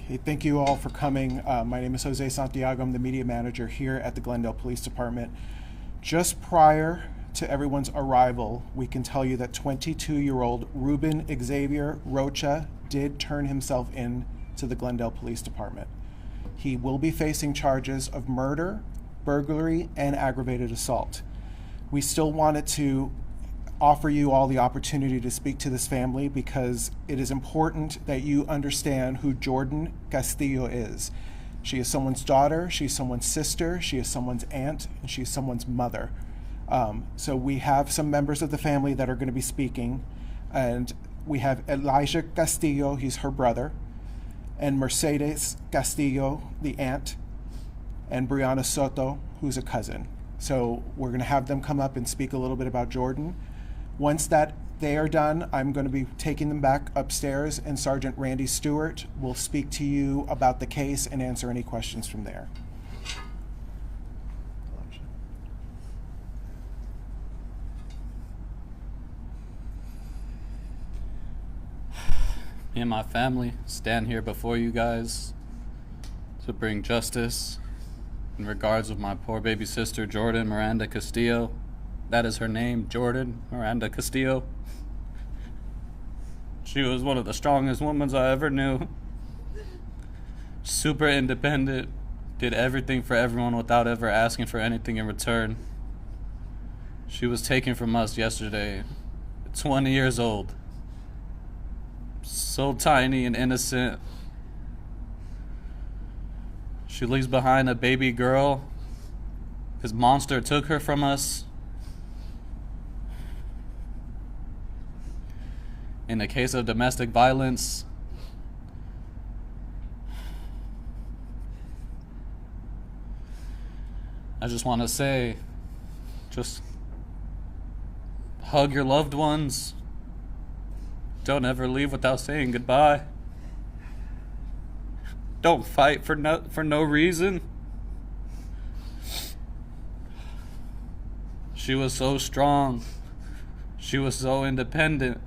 Hey, thank you all for coming. My name is Jose Santiago. I'm the media manager here at the Glendale Police Department. Just prior to everyone's arrival, we can tell you that 22-year-old Ruben Xavier Rocha did turn himself in to the Glendale Police Department. He will be facing charges of murder, burglary, and aggravated assault. We still wanted to offer you all the opportunity to speak to this family because it is important that you understand who Jordan Castillo is. She is someone's daughter, she's someone's sister, she is someone's aunt, and she's someone's mother. So we have some members of the family that are going to be speaking, and we have Elijah Castillo, he's her brother, and Mercedes Castillo, the aunt, and Brianna Soto, who's a cousin. So we're going to have them come up and speak a little bit about Jordan. Once that they are done, I'm going to be taking them back upstairs, and Sergeant Randy Stewart will speak to you about the case and answer any questions from there. Me and my family stand here before you guys to bring justice in regards of my poor baby sister, Jordan Miranda Castillo. That is her name, Jordan Miranda Castillo. She was one of the strongest women I ever knew. Super independent, did everything for everyone without ever asking for anything in return. She was taken from us yesterday, 20 years old. So tiny and innocent. She leaves behind a baby girl. This monster took her from us. In a case of domestic violence, I just want to say, just hug your loved ones. Don't ever leave without saying goodbye. Don't fight for no reason. She was so strong. She was so independent.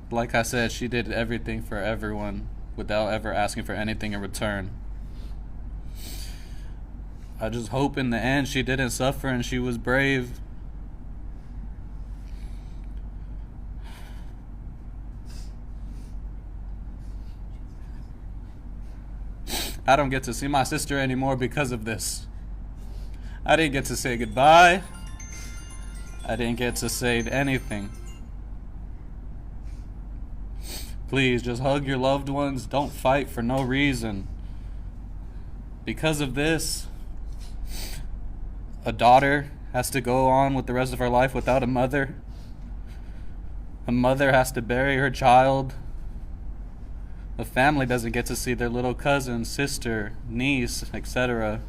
Like I said, she did everything for everyone without ever asking for anything in return. I just hope in the end she didn't suffer and she was brave. I don't get to see my sister anymore because of this. I didn't get to say goodbye. I didn't get to say anything. Please, just hug your loved ones. Don't fight for no reason. Because of this, a daughter has to go on with the rest of her life without a mother. A mother has to bury her child. The family doesn't get to see their little cousin, sister, niece, etc.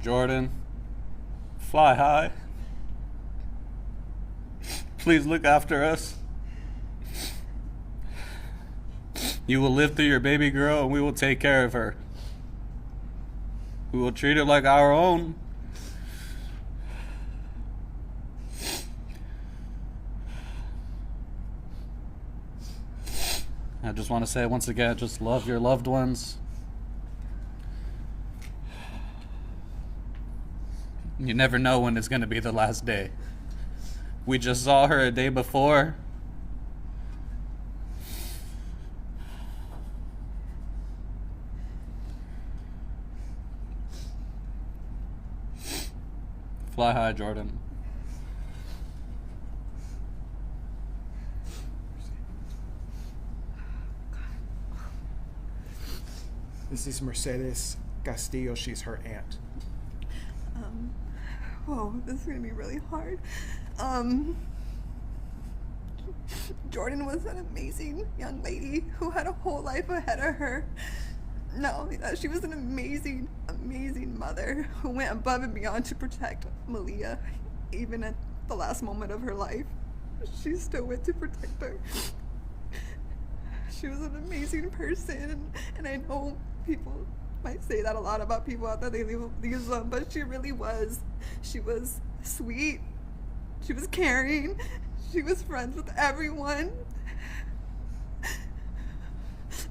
Jordan, fly high. Please look after us. You will live through your baby girl and we will take care of her. We will treat her like our own. I just want to say once again, just love your loved ones. You never know when it's going to be the last day. We just saw her a day before. Fly high, Jordan. This is Mercedes Castillo. She's her aunt. Whoa, this is gonna be really hard. Jordan was an amazing young lady who had a whole life ahead of her. Not only that, she was an amazing, amazing mother who went above and beyond to protect Malia, even at the last moment of her life. She still went to protect her. She was an amazing person, and I know people I say that a lot about people out there, they leave them, but she really was. She was sweet. She was caring. She was friends with everyone.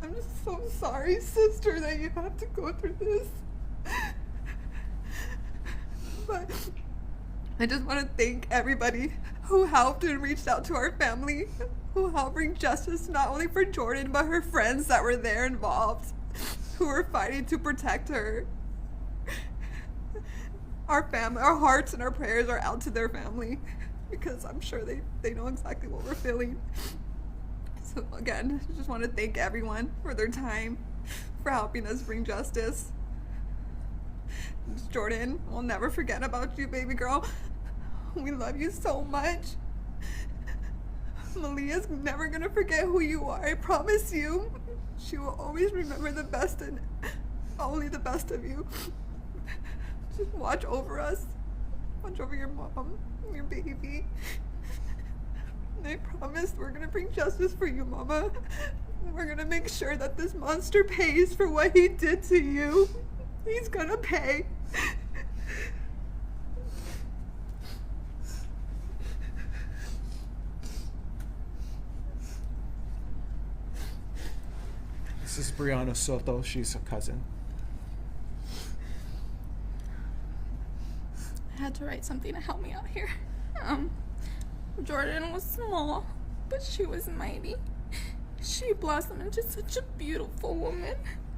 I'm just so sorry, sister, that you have to go through this. But I just want to thank everybody who helped and reached out to our family, who helped bring justice not only for Jordan, but her friends that were there involved, who were fighting to protect her. Our family, our hearts and our prayers are out to their family, because I'm sure they know exactly what we're feeling. So again, I just want to thank everyone for their time, for helping us bring justice. Jordan, we'll never forget about you, baby girl. We love you so much. Malia's never gonna forget who you are, I promise you. She will always remember the best and only the best of you. Just watch over us. Watch over your mom, your baby. And I promise we're gonna bring justice for you, Mama. We're gonna make sure that this monster pays for what he did to you. He's gonna pay. This is Brianna Soto. She's a cousin. I had to write something to help me out here. Jordan was small, but she was mighty. She blossomed into such a beautiful woman,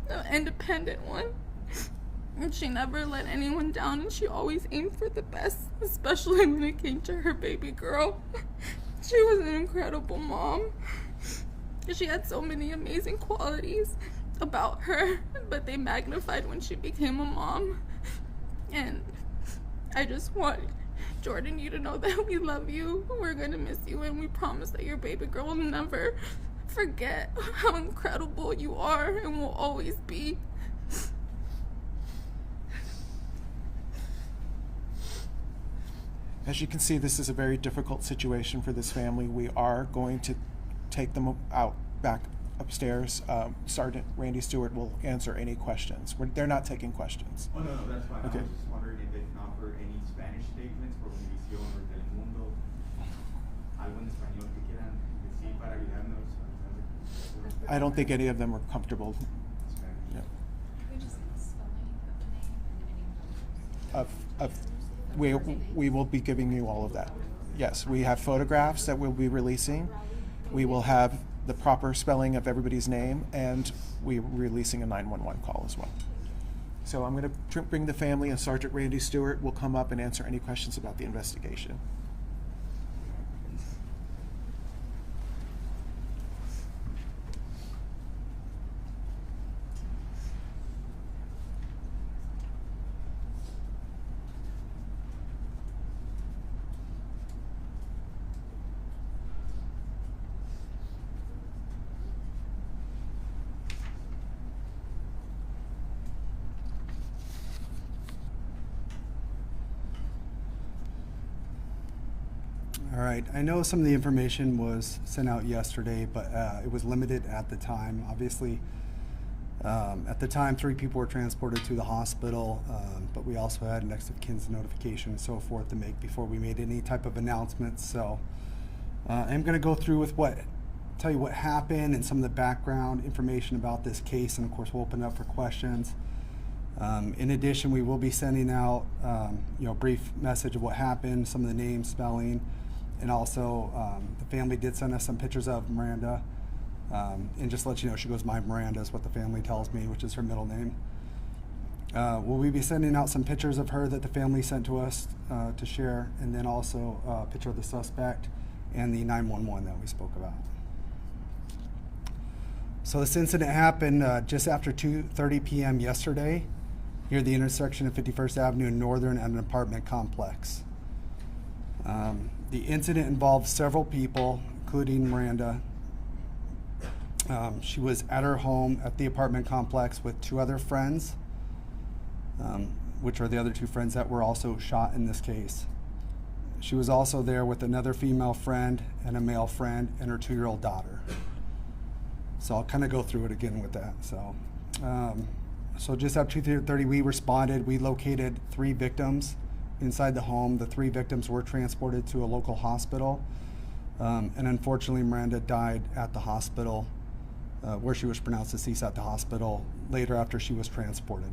an independent one. And she never let anyone down, and she always aimed for the best, especially when it came to her baby girl. She was an incredible mom. She had so many amazing qualities about her, but they magnified when she became a mom. And I just want Jordan, you to know that we love you, we're gonna miss you, and we promise that your baby girl will never forget how incredible you are and will always be. As you can see, this is a very difficult situation for this family. We are going to take them out back upstairs. Sergeant Randy Stewart will answer any questions. They're not taking questions. Oh, no, that's fine. Okay. I was just wondering if they can offer any Spanish statements por Univision or Telemundo. Algo en español que quieran decir para ayudarnos. I don't think any of them are comfortable. Spanish. Yeah. We just need the spelling of the name and any photos. We will be giving you all of that. Yes, we have photographs that we'll be releasing. We will have the proper spelling of everybody's name, and we're releasing a 911 call as well. So I'm going to bring the family, and Sergeant Randy Stewart will come up and answer any questions about the investigation. All right, I know some of the information was sent out yesterday, but it was limited at the time. Obviously, at the time, 3 people were transported to the hospital, but we also had next of kin's notification and so forth to make before we made any type of announcements. So I'm going to go through with tell you what happened and some of the background information about this case, and of course we'll open it up for questions. In addition, we will be sending out a brief message of what happened, some of the names, spelling, and also the family did send us some pictures of Miranda. And just to let you know, she goes by Miranda is what the family tells me, which is her middle name. We'll be sending out some pictures of her that the family sent to us to share, and then also a picture of the suspect and the 911 that we spoke about. So this incident happened just after 2:30 p.m. yesterday near the intersection of 51st Avenue and Northern at an apartment complex. The incident involved several people, including Miranda. She was at her home at the apartment complex with 2 other friends, which are the other 2 friends that were also shot in this case. She was also there with another female friend and a male friend and her 2-year-old daughter. So I'll kind of go through it again with that. So So just after 2:30, we responded. We located 3 victims inside the home. The 3 victims were transported to a local hospital. And unfortunately, Miranda died at the hospital, where she was pronounced deceased at the hospital later after she was transported.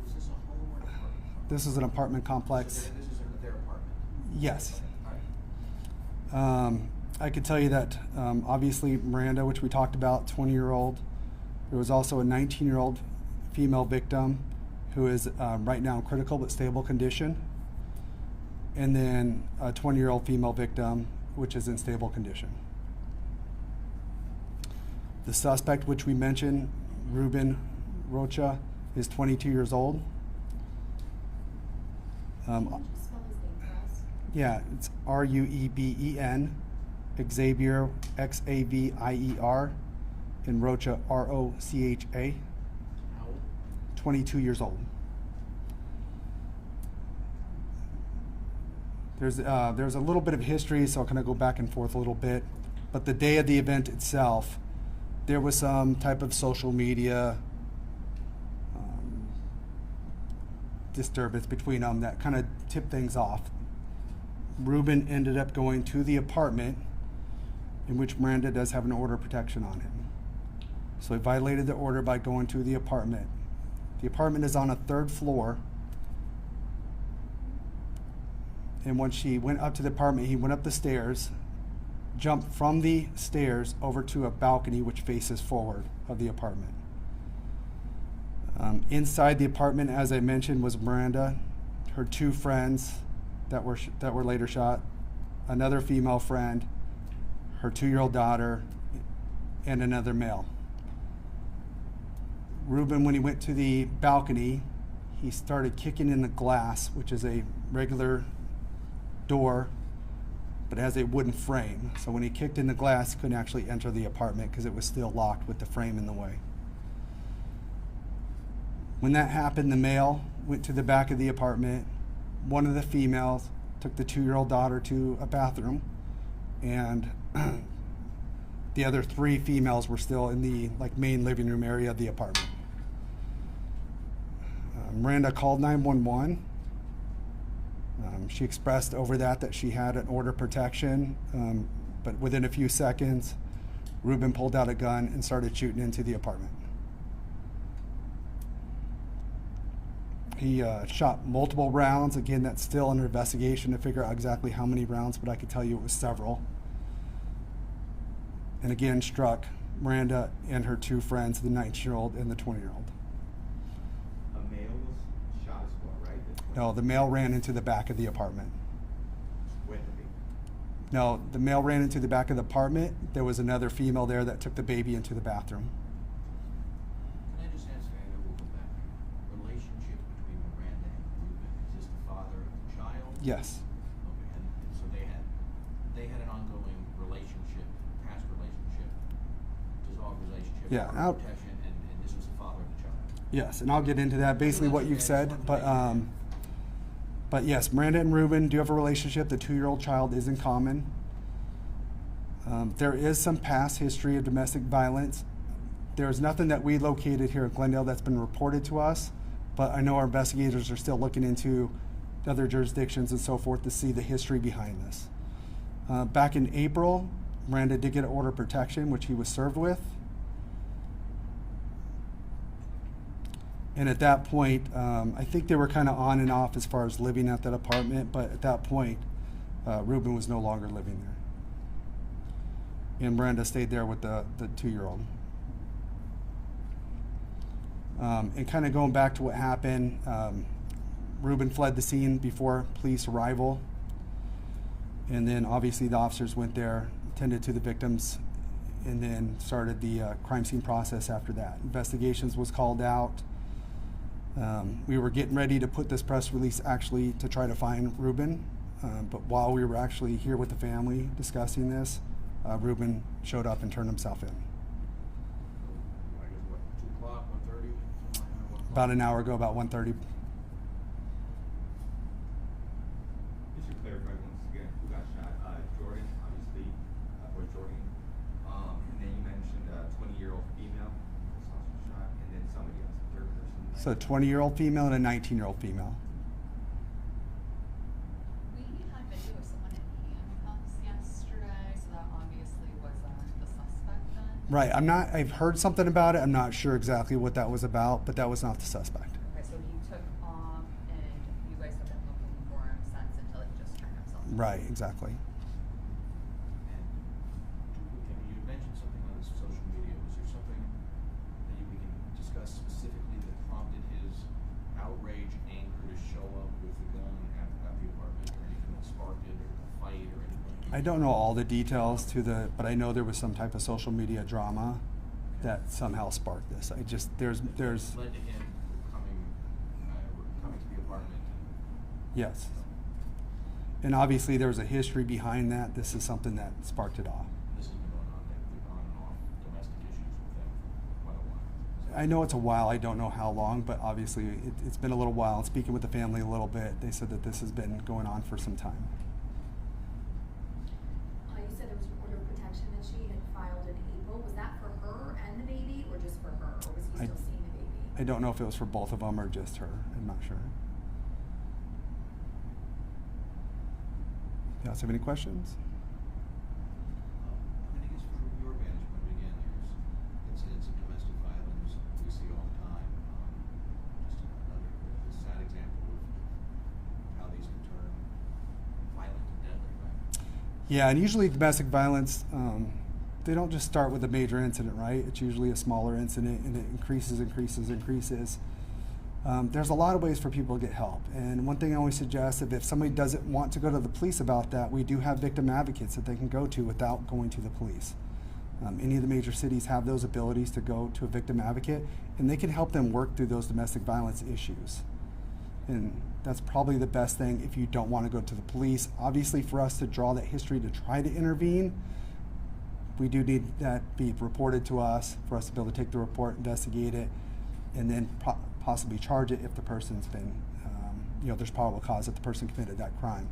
Was this a home or an apartment? This is an apartment complex. So this is their apartment? Yes. All right. I could tell you that obviously Miranda, which we talked about, 20-year-old. There was also a 19-year-old female victim who is right now in critical but stable condition. And then a 20-year-old female victim, which is in stable condition. The suspect, which we mentioned, Ruben Rocha, is 22 years old. Can you just spell his name for us? Yeah, it's Rueben, Xavier, Xavier, and Rocha, Rocha. How old? 22 years old. There's a little bit of history, so I'm going to go back and forth a little bit. But the day of the event itself, there was some type of social media disturbance between them that kind of tipped things off. Ruben ended up going to the apartment, in which Miranda does have an order of protection on him. So he violated the order by going to the apartment. The apartment is on a 3rd floor. And when she went up to the apartment, he went up the stairs, jumped from the stairs over to a balcony which faces forward of the apartment. Inside the apartment, as I mentioned, was Miranda, her 2 friends that were later shot, another female friend, her 2-year-old daughter, and another male. Ruben, when he went to the balcony, he started kicking in the glass, which is a regular door, but it has a wooden frame. So when he kicked in the glass, he couldn't actually enter the apartment because it was still locked with the frame in the way. When that happened, the male went to the back of the apartment. One of the females took the 2-year-old daughter to a bathroom, and the other 3 females were still in the main living room area of the apartment. Miranda called 911. She expressed over that she had an order of protection, but within a few seconds, Ruben pulled out a gun and started shooting into the apartment. He shot multiple rounds. Again, that's still under investigation to figure out exactly how many rounds, but I could tell you it was several. And again, struck Miranda and her 2 friends, the 19-year-old and the 20-year-old. A male was shot as well, right? No, the male ran into the back of the apartment. With the baby. No, the male ran into the back of the apartment. There was another female there that took the baby into the bathroom. Can I just ask, I know we'll go back. Relationship between Miranda and Ruben, is this the father of the child? Yes. Okay, and so they had an ongoing relationship, past relationship, dissolved relationship, Yeah, order of protection, and this was the father of the child. Yes, and I'll get into that, basically what you've said, but yes, Miranda and Ruben do have a relationship. The 2-year-old child is in common. There is some past history of domestic violence. There's nothing that we located here at Glendale that's been reported to us, but I know our investigators are still looking into other jurisdictions and so forth to see the history behind this. Back in April, Miranda did get an order of protection, which he was served with. And at that point, I think they were kind of on and off as far as living at that apartment, but at that point, Ruben was no longer living there. And Miranda stayed there with the 2-year-old. And kind of going back to what happened, Ruben fled the scene before police arrival. And then obviously the officers went there, attended to the victims, and then started the crime scene process after that. Investigations was called out. We were getting ready to put this press release actually to try to find Ruben, but while we were actually here with the family discussing this, Ruben showed up and turned himself in. I guess what, 2 o'clock, 1:30? About an hour ago, about 1:30. Just to clarify once again, who got shot? Jordan, obviously, or Jordan. And then you mentioned a 20-year-old female was also shot, and then somebody else, a third person. So a 20-year-old female and a 19-year-old female. We had video of someone in handcuffs yesterday, so that obviously wasn't the suspect then. Right. I've heard something about it. I'm not sure exactly what that was about, but that was not the suspect. Okay, so he took off, and you guys have been looking for him since until he just turned himself in. Right, exactly. And you mentioned something on his social media. Was there something that we can discuss specifically that prompted his outrage, anger to show up with the gun at the apartment, or anything that sparked it, or a fight, or anything? I don't know all the details but I know there was some type of social media drama that somehow sparked this. There's Led to him coming to the apartment. yes. And obviously there was a history behind that. This is something that sparked it off. This has been going on. They've been on and off domestic issues with them for quite a while. I know it's a while. I don't know how long, but obviously it's been a little while. And speaking with the family a little bit, they said that this has been going on for some time. You said there was an order of protection that she had filed in April. Was that for her and the baby, or just for her, or was he I- still seeing the baby? I don't know if it was for both of them or just her. I'm not sure. You guys have any questions? I guess from your vantage point, again, there's incidents of domestic violence we see all the time. Just another sad example of how these can turn violent and deadly, right? Yeah, and usually domestic violence, they don't just start with a major incident, right? It's usually a smaller incident, and it increases. There's a lot of ways for people to get help. And one thing I always suggest, if somebody doesn't want to go to the police about that, we do have victim advocates that they can go to without going to the police. Any of the major cities have those abilities to go to a victim advocate, and they can help them work through those domestic violence issues. And that's probably the best thing if you don't want to go to the police. Obviously, for us to draw that history to try to intervene, we do need that be reported to us for us to be able to take the report, investigate it, and then possibly charge it if the person's been, there's probable cause that the person committed that crime.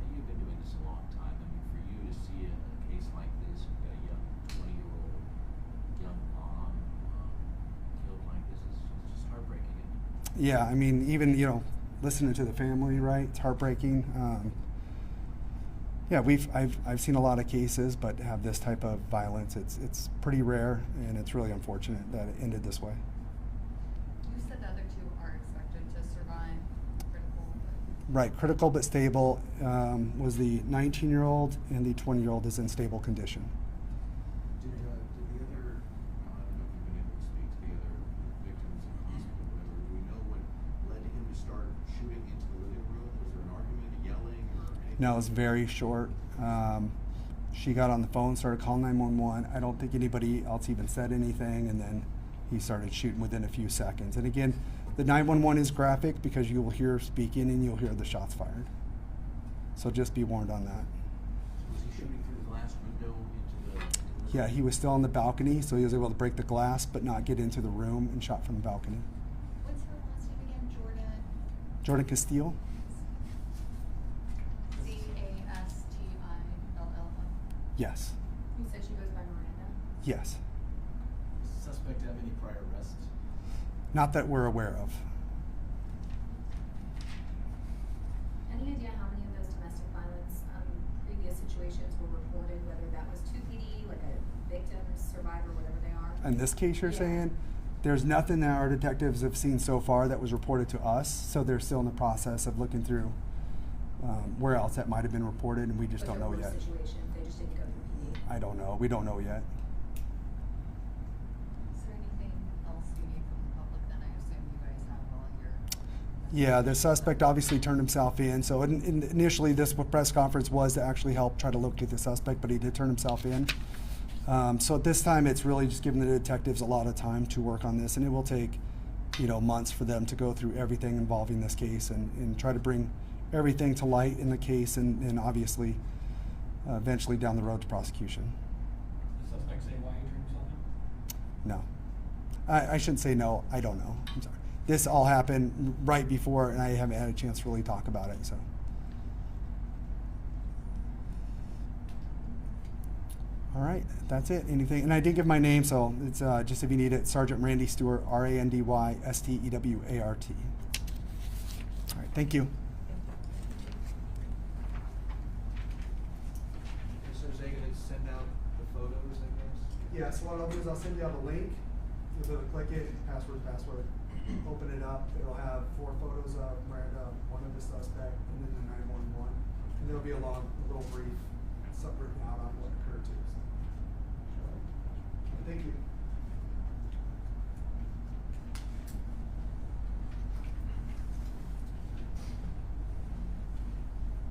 And you've been doing this a long time. I mean, for you to see a case like this, you've got a young 20-year-old young mom killed like this, is just heartbreaking. Yeah, I mean, even, listening to the family, right? It's heartbreaking. Yeah, I've seen a lot of cases, but to have this type of violence, it's pretty rare, and it's really unfortunate that it ended this way. You said the other two are expected to survive critical. Right, critical but stable was the 19-year-old, and the 20-year-old is in stable condition. Did the other, I don't know if you've been able to speak to the other victims in the hospital, or whatever, do we know what led him to start shooting into the living room? Was there an argument, yelling, or anything? No, it was very short. She got on the phone, started calling 911. I don't think anybody else even said anything, and then he started shooting within a few seconds. And again, the 911 is graphic because you will hear speaking and you'll hear the shots fired. So just be warned on that. Was he shooting through the glass window into the Yeah, he was still on the balcony, so he was able to break the glass but not get into the room, and shot from the balcony. What's her last name again? Jordan Castile? Castilla. Yes. You said she goes by Miranda? Yes. Does the suspect have any prior arrests? Not that we're aware of. Any idea how many of those domestic violence previous situations were reported, whether that was 2PD, like a victim, survivor, whatever they are? In this case, you're Yeah. saying, there's nothing that our detectives have seen so far that was reported to us, so they're still in the process of looking through where else that might have been reported, and we just But don't there know were yet. situations, they just didn't go through PD. I don't know. We don't know yet. Is there anything else you need from the public then? I assume you guys have all your... Yeah, the suspect obviously turned himself in. So initially, this press conference was to actually help try to locate the suspect, but he did turn himself in. So at this time, it's really just giving the detectives a lot of time to work on this, and it will take, months for them to go through everything involving this case and try to bring everything to light in the case, and obviously, eventually down the road to prosecution. Does the suspect say why he turned himself in? No. I shouldn't say no. I don't know. I'm sorry. This all happened right before, and I haven't had a chance to really talk about it. So. All right, that's it. Anything? And I did give my name, so it's just if you need it, Sergeant Randy Stewart, RandyStewart. All right, thank you. So is they gonna send out the photos, I guess? Yeah, so what I'll do is I'll send you out a link. You'll be able to click it, password. Open it up. It'll have 4 photos of Miranda, one of the suspect, and then the 911. And there'll be a little brief, something written out on what occurred too. So. Thank you.